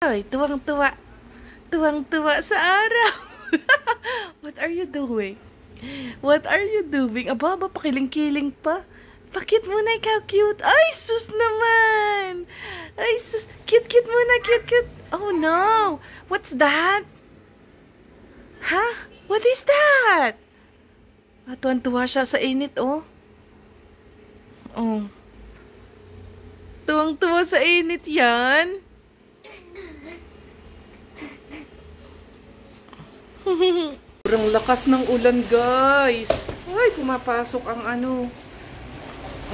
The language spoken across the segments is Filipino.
Ay, tuwang-tuwa. Tuwang-tuwa sa araw. What are you doing? What are you doing? Aba, pakiling-kiling pa. Bakit muna ikaw cute? Ay, sus naman. Ay, sus. Cute-cute muna, cute-cute. Oh, no. What's that? Huh? What is that? Tuwan-tuwa siya sa init, oh. Oh. Tuwang-tuwa sa init yan. Sobrang lakas ng ulan, guys. Ay, pumapasok ang ano.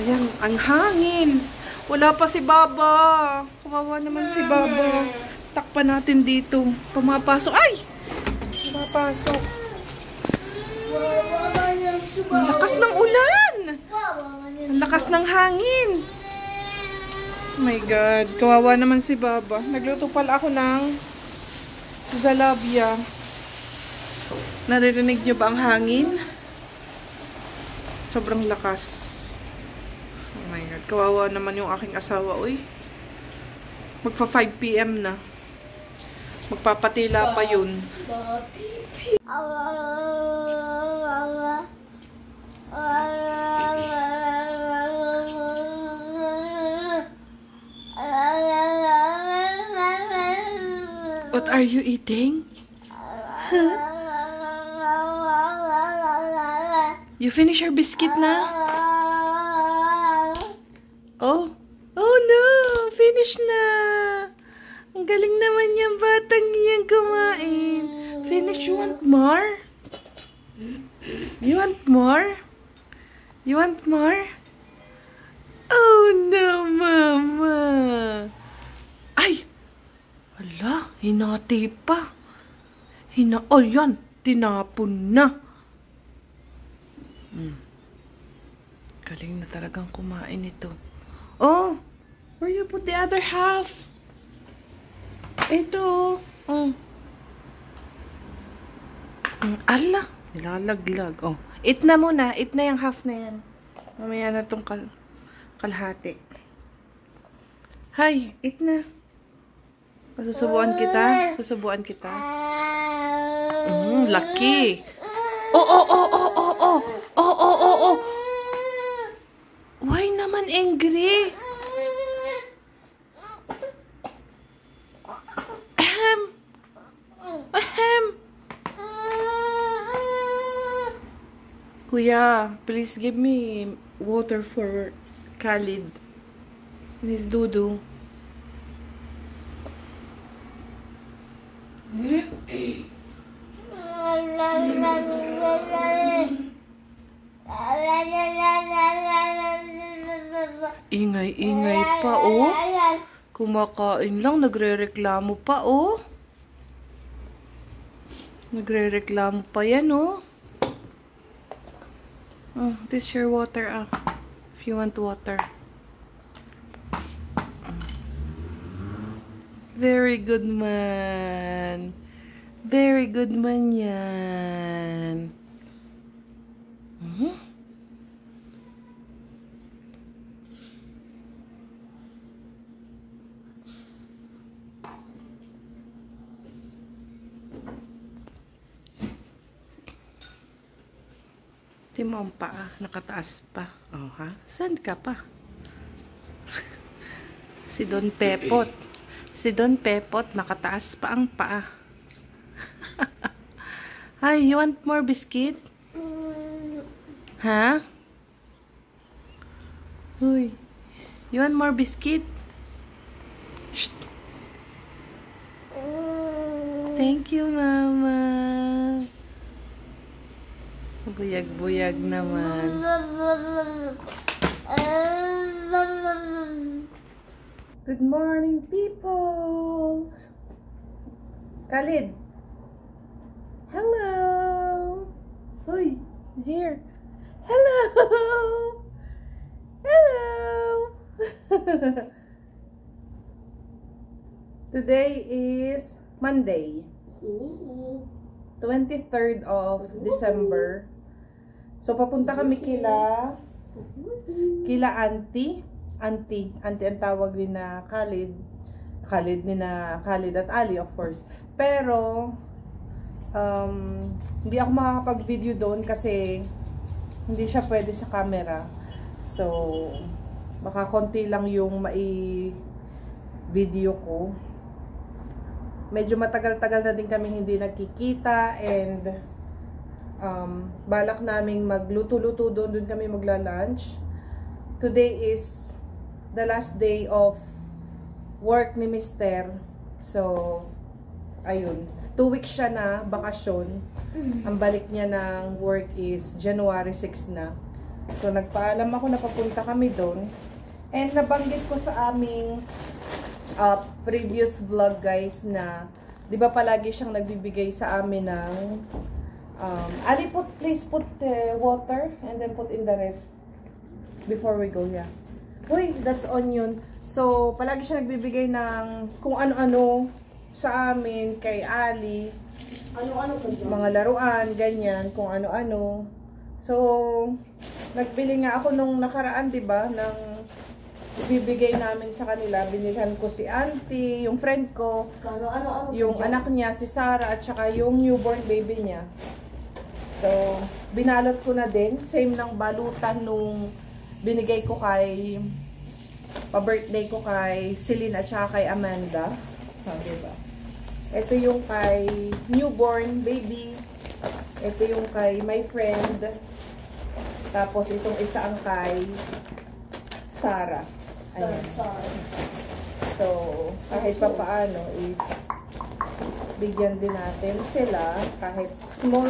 Ayan, ang hangin. Wala pa si Baba. Kawawa naman si Baba. Takpan natin dito. Pumapasok. Ay! Pumapasok. Ang lakas ng ulan. Ang lakas ng hangin. Oh my God. Kawawa naman si Baba. Nagluto pala ako ng zalabia. Naririnig niyo ba ang hangin? Sobrang lakas. Oh my God. Kawawa naman yung aking asawa. Uy. Magpa 5 PM na. Magpapatila pa yun. What are you eating? Huh? You finish your biscuit na? Oh. Oh no! Finish na! Ang galing naman yung batang yan kumain. Finish. You want more? You want more? You want more? Oh no, Mama! Ay! Hala, hinati pa. Oh, yan. Tinapon na. Galing na talagang kumain ito. Oh! Where you put the other half? Ito. Oh. Ala! Nilalaglag. Oh. Eat na muna. Eat na yung half na yan. Mamaya na itong kalahati. Hi! Eat na. Susubuan kita. Susubuan kita. Lucky. Oh. Why naman angry? Ahem. Kuya, please give me water for Khalid. His Dudu. Ingay-ingay pa, oh. Kumakain lang, nagre-reklamo pa, oh. Nagre-reklamo pa yan, oh. Oh, this is your water, ah. If you want water. Very good man. Very good man yan. Di mo ang paa, nakataas pa. Oh, ha? Saan ka pa? Si Don Pepot. Si Don Pepot, nakataas pa ang paa. Hi, you want more biscuit? Ha? Uy. You want more biscuit? Shh. Thank you, Mama. Buyag-buyag naman. Good morning, people. Khalid. Hello. Uy, here. Hello. Hello. Today is Monday. 23rd of December. So, papunta kami kila auntie ang tawag din na Khalid. Khalid at Ali, of course. Pero, hindi ako makakapag-video doon kasi hindi siya pwede sa camera. So, baka konti lang yung mai-video ko. Medyo matagal-tagal na din kami hindi nagkikita and balak naming magluto-luto doon kami magla-lunch. Today is the last day of work ni Mister. So, ayun. 2 weeks siya na bakasyon. Ang balik niya ng work is January 6 na. So, nagpaalam ako na papunta kami doon. And nabanggit ko sa aming previous vlog, guys, na di ba palagi siyang nagbibigay sa amin ng Ali, please put water and then put in the ref before we go. Yeah. Uy, that's onion. So, palagi siya nagbibigay ng kung ano-ano sa amin, kay Ali. Ano-ano po dyan? Mga laruan, ganyan, kung ano-ano. So, nagbili nga ako nung nakaraan, di ba, ng ibibigay namin sa kanila. Binilhan ko si Auntie, yung friend ko, Ano-ano yung anak niya, si Sarah, at saka yung newborn baby niya. So, binalot ko na din. Same ng balutan nung binigay ko kay pa-birthday ko kay Celine at saka kay Amanda. Diba? Ito yung kay newborn baby. Ito yung kay my friend. Tapos itong isa ang kay Sarah. Ayan. So, kahit pa paano is bigyan din natin sila kahit small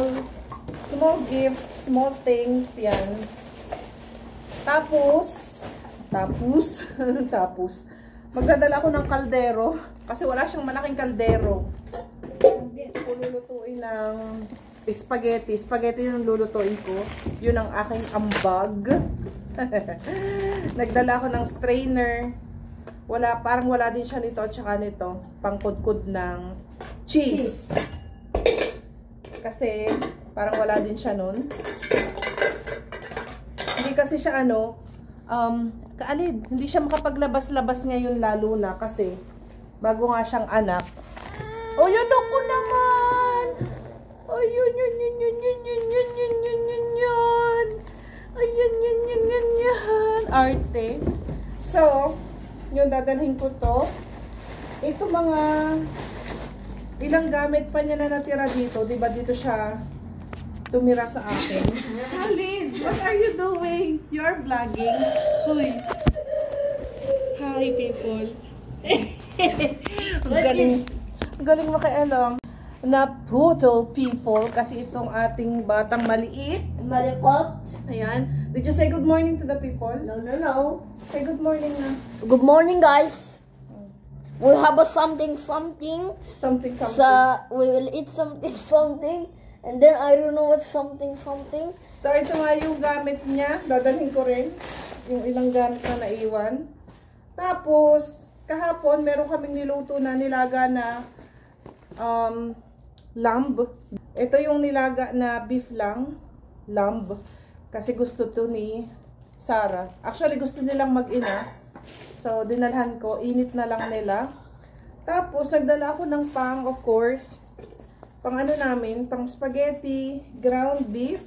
gift, small things, yan. Tapos, magdadala ako ng kaldero kasi wala siyang malaking kaldero. Lulutuin ng spaghetti. Spaghetti yung lulutuin ko. Yun ang aking ambag. Nagdala ako ng strainer. Parang wala din siya nito at saka nito. Pangkudkud ng cheese. Kasi, parang wala din siya nun. Hindi kasi siya kaalid, hindi siya makapaglabas-labas ngayon lalo na kasi bago nga siyang anak. Oh, yun ako naman! Ayun, yun. Ayan. Arte. So, yun, dadalhin ko to. Ito mga ilang gamit pa niya na natira dito. Diba dito siya tumira sa akin. Khalid, what are you doing? You're vlogging. Uy. Hi, people. Ang galing makialam na photo people kasi itong ating batang maliit. Malikot? Ayan. Did you say good morning to the people? No. Say good morning na. Good morning, guys. We'll have a something. Something. We will eat something. And then I don't know what something. So ito nga yung gamit niya. Dadalhin ko rin. Yung ilang gamit na naiwan. Tapos, kahapon meron kaming niluto na nilaga na lamb. Ito yung nilaga na beef lang. Lamb. Kasi gusto to ni Sarah. Actually, gusto nilang mag-ina. So, dinalhan ko. Init na lang nila. Tapos, nagdala ako ng of course, pang namin, pang spaghetti, ground beef.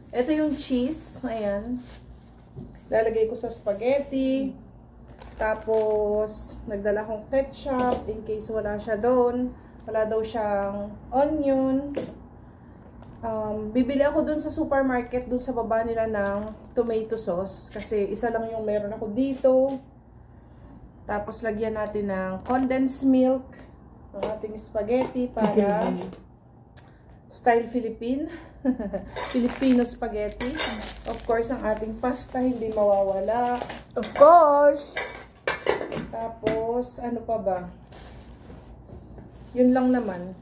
Ito yung cheese. Ayan. Lalagay ko sa spaghetti. Tapos, nagdala akong ketchup in case wala siya doon. Wala daw siyang onion. Bibili ako doon sa supermarket, doon sa baba nila ng tomato sauce. Kasi isa lang yung meron ako dito. Tapos, lagyan natin ng condensed milk. Ang ating spaghetti para style Philippine. Filipino spaghetti. Of course, ang ating pasta hindi mawawala. Of course. Tapos, ano pa ba? Yun lang naman.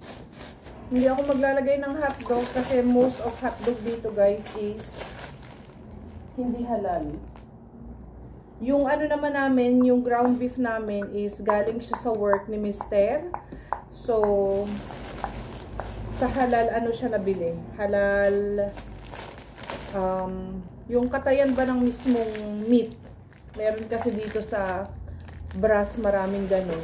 Hindi ako maglalagay ng hotdog kasi most of hotdog dito, guys, is hindi halal. Yung naman namin, yung ground beef namin is galing siya sa work ni Mister. So, sa halal, siya nabili? Halal, yung katayan ba ng mismong meat? Meron kasi dito sa brass, maraming ganun.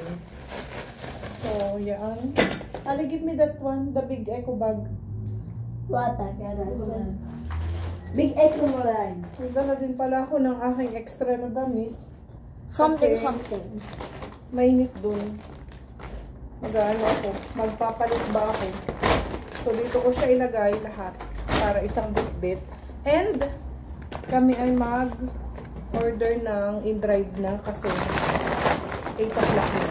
So, yan. Ali, give me that one, the big eco bag. What I got this one. Big echo bag. Nagdala din pala ako ng aking extra na damit. Something, Kasi something. mainit dun. Mag-ano ako, magpapalit ba ako. So, dito ko siya ilagay lahat para isang bit-bit. And, kami ay mag-order ng in-drive na kasi 8 o'clock na.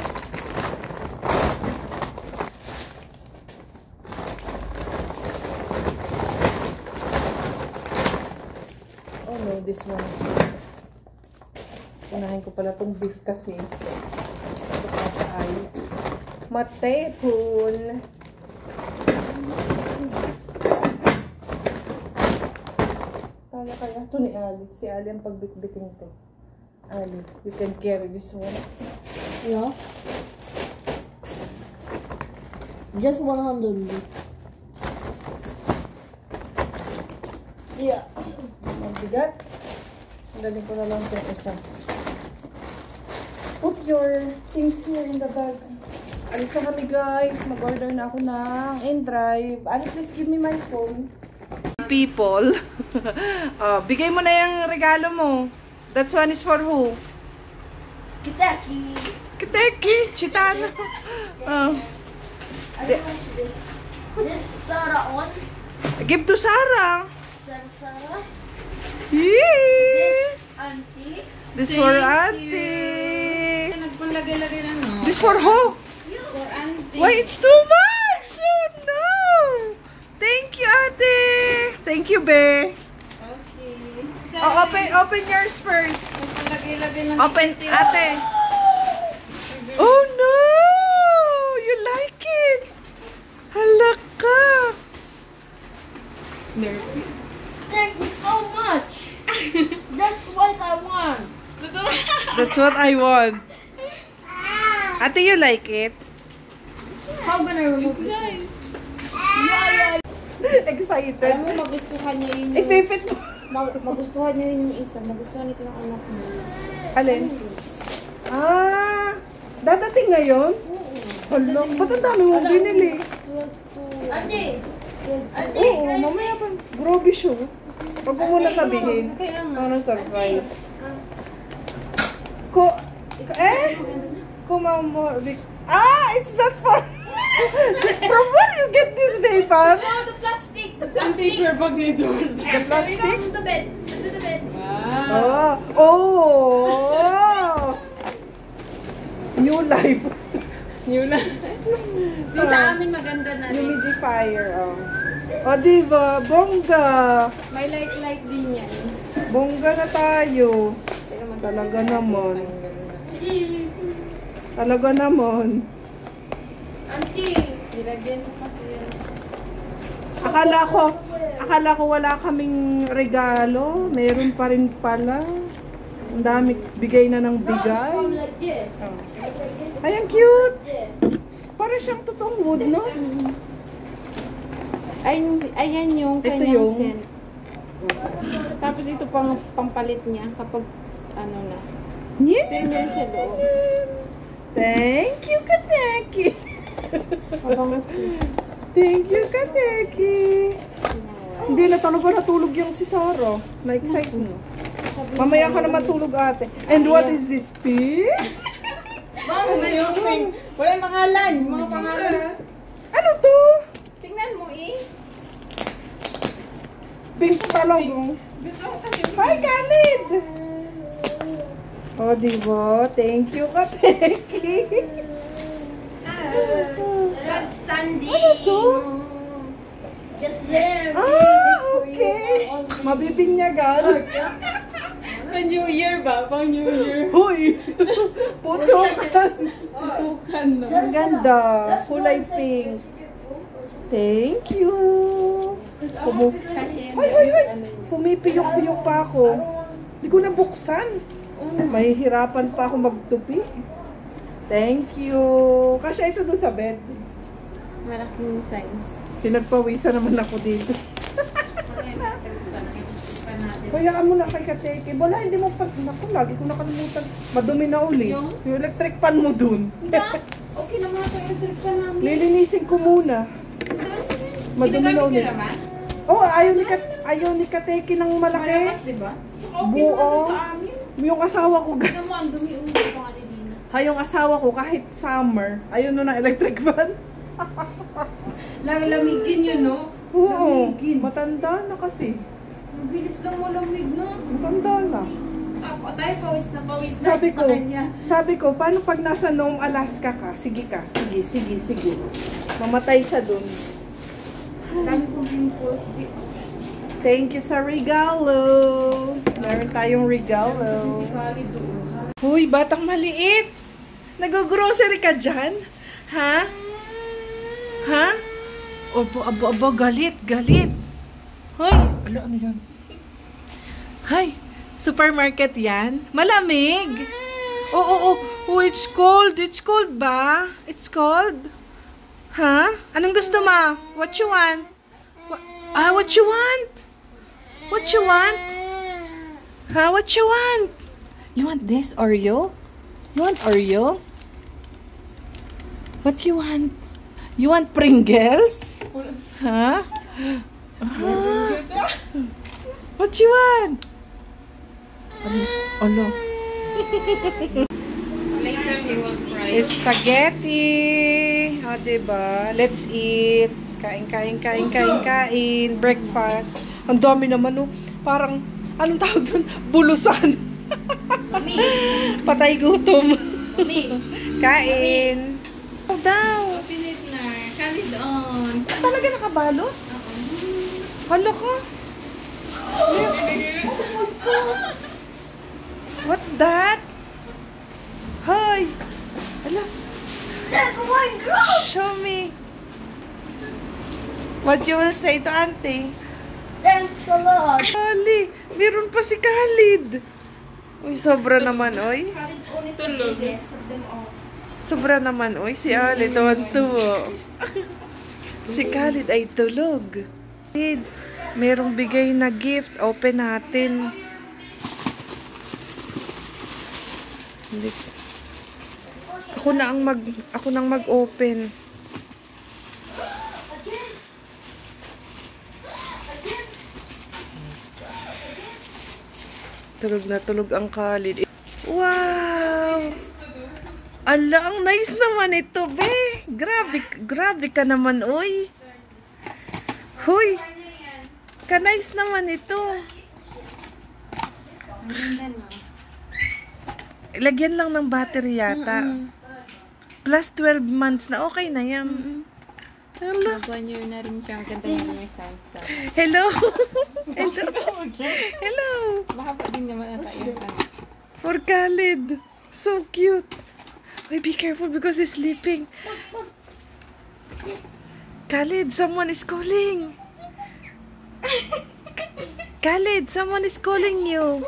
Oh no, this one. Unahin ko pala tong beef kasi. Ito pa siya ay matepon. Kaya ito ni Ali. Si Ali ang pagbitbiting to. Ali, you can carry this one. Yeah. Just 100. Yeah. Mabigat. Dali ko na lang ito isa. Put your things here in the bag. Alis na kami guys. Mag-order na ako ng in-drive. Ali, please give me my phone. People. Bigay mo na yung regalo mo. That one is for who? Kitaki. Kiteki. Chitano. I don't want this. This Sarah on. Give to Sarah. Sarah. Yee! This auntie. This for auntie. Nagpalagay-lagay na, no? This for who? For auntie. Why, it's too much! Oh, no! Thank you, ate! Thank you, be. Okay. Oh, open yours first. Nagpalagay-lagay na. Open, ate. Oh, no! You like it? Hala ka! Thank you so much. That's what I want. That's what I want. Ate, you like it? How can I remove it? Nice. Yeah. Excited. Alam mo, magustuhan niya yun yung... Ipipit mo. Magustuhan niya yun yung isa. Magustuhan ito ng anak mo. Alin? Dadating ngayon? Hala, ba't ang dami mong binili? Auntie. Oo, mamaya pa. Grobe siya. Huwag mo muna sabihin. Kaya nga. Ano surprise? It's not for... From where you get this paper? Oh, the plastic. The Ang paper bag ni Dor. The plastic? Under the bed. Under the bed. Wow. Oh! New life. New na. Di sa amin maganda na rin. Humidifier, O, diba? Bongga. May light-light din yan. Bongga na tayo. Pero Talaga naman. Talaga naman. Auntie. Nilagyan mo kasi yan. Akala ko wala kaming regalo. Meron pa rin pala. Ang dami bigay na ng bigay. From like this. Oh. Like this. Ay, ang cute. This. Parang siyang totoong wood, no? Ayan yung Ito kanyang yung- scent. Tapos ito pang pampalit niya kapag ano na. Yeah. Pero meron sa loob. Thank you, Kateki. Habang Thank you, Kateki. ginawa. Hindi na talaga natulog yung si Sarah. Na-excite mo. Mamaya ka naman tulog, ate. And what is this, pig? Mama, yung pink. Wala yung pangalan. Yung mga pangalan. Ano to? Tingnan mo eh. Pink talong. Gusto ko kasi. Hi, Khalid! Oh, diba? Thank you, Kateki. Red candy. Ano to? Just there. Okay. Mabibinyagan. Pang New Year ba? Pang New Year. Hoy! Putukan. Tukan no. Ang ganda. Kulay pink. Thank you. Kasi Ay, ay, ay. Pumipiyok-piyok pa ako. Hindi ko nabuksan. Mahihirapan pa ako magtupi. Thank you. Kasi ito doon sa bed. malaking size. Pinagpawisan naman ako dito. natin. Kaya mo na kay Kateke. Wala, hindi mo pa. Naku, lagi ko nakalimutan. Madumi na uli. Yung? Yung electric pan mo dun. Diba? Okay naman ito yung electric pa namin. Lilinisin ko muna. Madumi na uli. Oh, ayaw ni Kateke ng malaki. Malakas, diba? Okay Buo. naman sa amin. Yung asawa ko, Ano mo, ang dumi-umi pa nga nilina. yung asawa ko kahit summer, ayaw na ng electric fan. Lamigin yun, no? Oo, Lamigin. matanda na kasi. Ang bilis lang malamig, no? Matanda na. Tayo pawis na Sabi sa kanya. ko, paano pag nasa Nome, Alaska ka? Sige ka, sige. Mamatay siya dun. Dami kong pimples. Thank you sa regalo. Meron tayong regalo. Physically doon. Huy, batang maliit. Nag-grocery ka dyan? Ha? Ha? Abo, galit. Hoy, ano yan? Hay, supermarket yan? Malamig. Oh, it's cold. It's cold ba? It's cold? Ha? Anong gusto mo? What you want? What you want? What you want? Ha? What you want? You want this Oreo? You want Oreo? What you want? You want Pringles? Huh? What you want? Ano? Later he will fry. Spaghetti. O, diba? Let's eat. Kain. Breakfast. Ang dami naman, oh. Parang, anong tawag doon? Bulusan. Mami. Patay gutom. Mami. Kain. Oh, daw. Open it na. Kalid on. Talaga nakabalot? Hala ka. What's that? Hi. Hala. Show me. What you will say to auntie? Thanks a lot. Kali, meron pa si Khalid. Uy, sobra naman, oy. Tulog. Sobra naman, oy. Si Ali, tuwan-tuwa. Si Khalid ay tulog. Khalid, merong bigay na gift. Open natin. Hindi. Ako nang mag-open. Tulog na tulog ang Khalid. Wow! Ala, ang nice naman ito, be. Grabe ka naman, oy. Huy. Ka-nice naman ito. Lagyan lang ng battery yata. Plus 12 months na, okay na yan. Hello. Mag-1 year na rin siya. Ang ganda niya may salsa. Hello. Hello. Baka pa din naman ata yung For Khalid. So cute. Wait, be careful because he's sleeping. Khalid, someone is calling. Khalid, someone is calling you.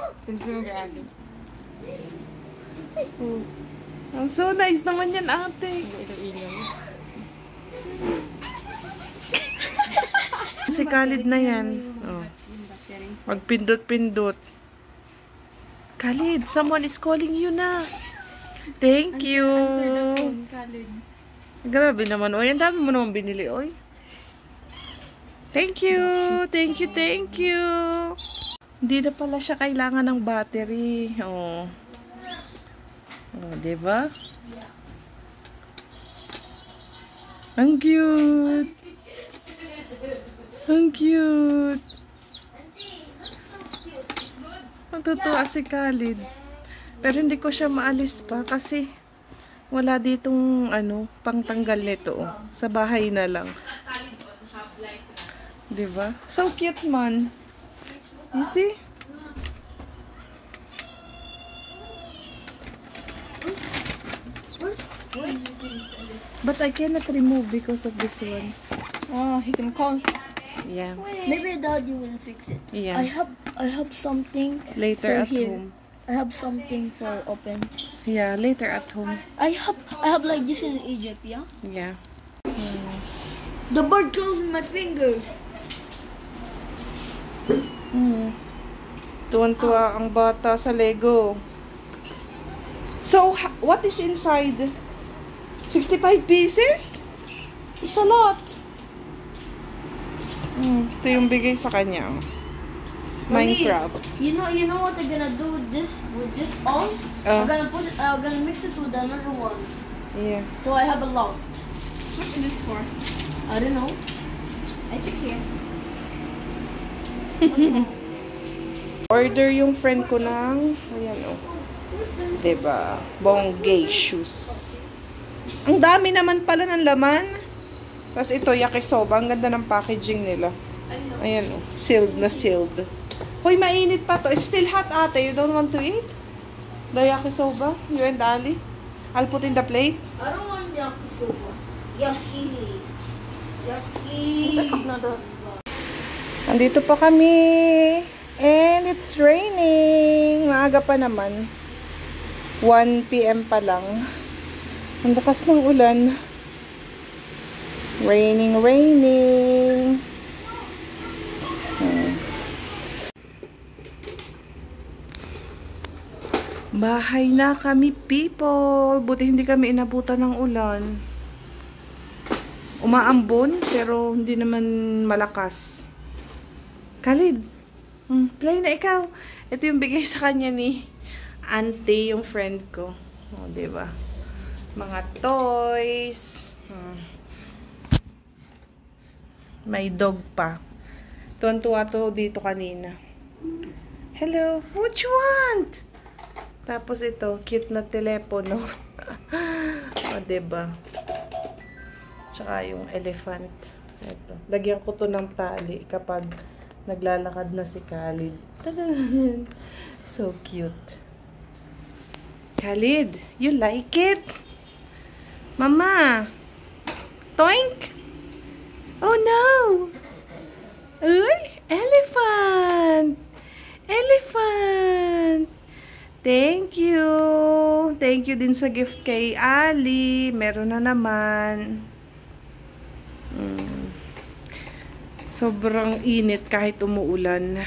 Oh. Ang so nice naman yan, ate. Si Khalid na yan. Oh. Magpindot-pindot. Khalid, someone is calling you na. Thank you. Grabe naman, oy. Ang dami mo naman binili, oy. Thank you. Thank you. Hindi na pala siya kailangan ng battery. Oh. Oh, diba? Ang cute. Ang cute. Natutuwa si Khalid. Pero hindi ko siya maalis pa kasi wala ditong pangtanggal nito. Oh. Sa bahay na lang. Diba? So cute man. You see? But I cannot remove because of this one. Oh, he can call. Yeah. Maybe Daddy will fix it. Yeah. I have something Later for at here. home. I have something for open. Yeah, later at home. I have like this in Egypt, yeah? Yeah. The bird closed my finger. Tuwan-tuwa ang bata sa Lego. So, what is inside? 65 pieces? It's a lot. Ito yung bigay sa kanya. Mommy, Minecraft. You know what I'm gonna do with this all? I'm gonna mix it with another one. Yeah. So I have a lot. What's this for? I don't know. I check here. Order yung friend ko ng, ayan o. Diba? Bongay shoes. Ang dami naman pala ng laman. Tapos ito, yakisoba. Ang ganda ng packaging nila. Ayan o. Sealed na sealed. Hoy, mainit pa to. It's still hot, ate. You don't want to eat? The yakisoba? You and Ali? I'll put in the plate. I don't want yakisoba. Yucky. Andito pa kami. And it's raining. Maaga pa naman. 1 PM pa lang. Ang lakas ng ulan. Raining, raining. Bahay na kami, people. Buti hindi kami inabutan ng ulan. Umaambon, pero hindi naman malakas. Khalid, play na ikaw. Ito yung bigay sa kanya ni Auntie, yung friend ko. O, diba? Mga toys. May dog pa. Tuwan-tuwa to dito kanina. Hello, what you want? Tapos ito, cute na telepono. O, diba? Tsaka yung elephant. Ito. Lagyan ko to ng tali kapag naglalakad na si Khalid. So cute. Khalid, you like it? Mama! Toink! Oh no! Uy! Elephant! Elephant! Thank you! Thank you din sa gift kay Ali. Meron na naman. Sobrang init kahit umuulan.